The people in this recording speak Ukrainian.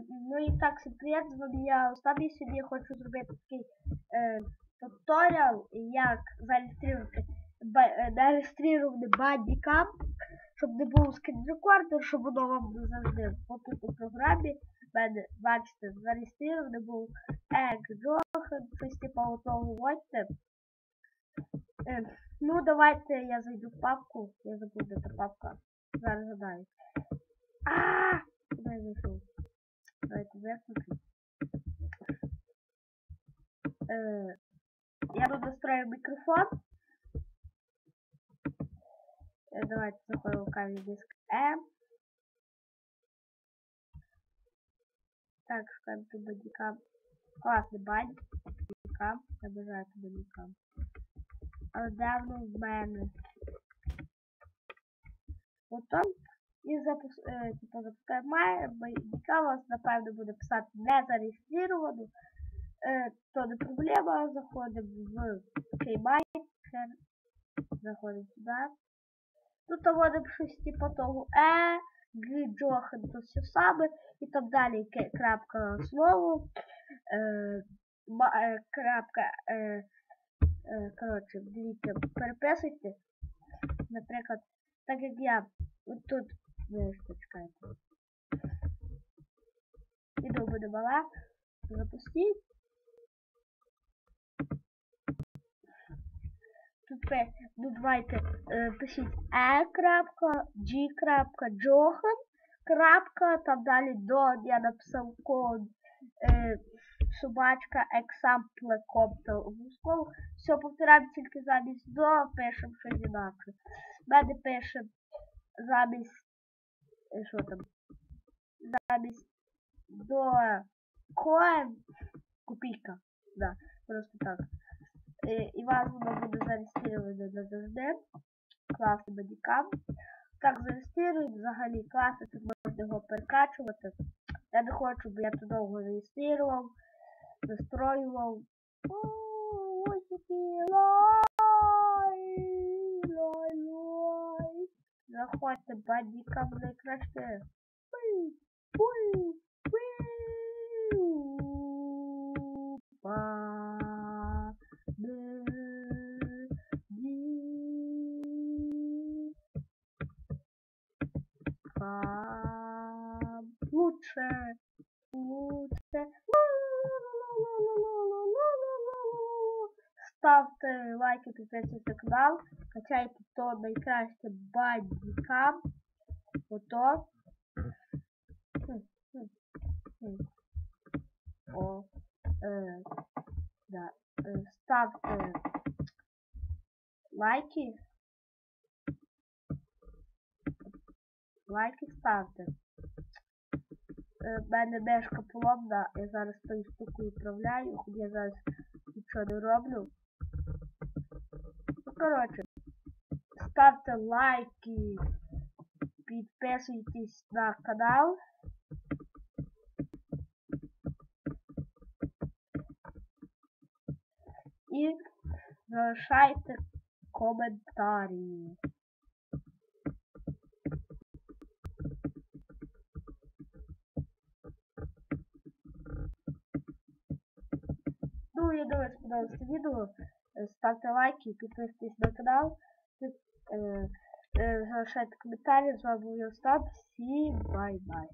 Ну і так, всім привіт, з вами я Остап, і сьогодні я хочу зробити такий туторіал, як зареєструвати бандікам, щоб не був скрін-рекордер, щоб воно вам завжди тут у програмі. В мене, бачите, зареєстрований був Johan, щось типу того, бачите. Ну, давайте я зайду в папку, я забуду, де та папка, зараз згадаю. Куди я зайшов? Давайте виключу. Я тут настрою микрофон. Давайте заходим в камень диск M. Так, шукаем тут бандикам. Классный бандикам. Обожаю тут бандикам. Але давно в мене. Потім і запускаємо бандикам. У вас, напевно, буде писати не зареєстровано. То не проблема. Заходимо в Keymaker. Заходимо сюди. Тут вводимо щось типу того Johan, то все саме. І там далі крапка слово. Крапка. Коротше, дивіться, переписуйте. Наприклад, так як я тут, чекайте. Відео буде мала. Запустіть. Тут давайте пишіть Johan, там далі я написав код собачка example.com обов'язково. Все, повторяємо тільки замість до, пишемо щось інакше. Мене пишемо замість, що там, замість до coin, копійка, да, просто так. І вас воно буде зареєстровано назавжди. Класний бандикам. Так, зареєструють, взагалі класно, тут можна його перекачувати. Я не хочу, бо я тут довго реєстрував, настроював. Ось такий лай. Заходьте, бандикам найкраще. Лучше. Ставте лайки, підписуйтесь на канал, качайте то найкраще бандикам. Ото. Да. Ставте лайки. Лайки ставте. В мене мешка поломна, я зараз тою штукою управляю, хоч я зараз нічого не роблю. Ну, коротше, ставте лайки, підписуйтесь на канал. І залишайте коментарі. Ну, я думаю, сподобалося відео. Ставте лайки, підписуйтесь на канал. Залишайте коментарі. З вами був Остап. Всім бай-бай.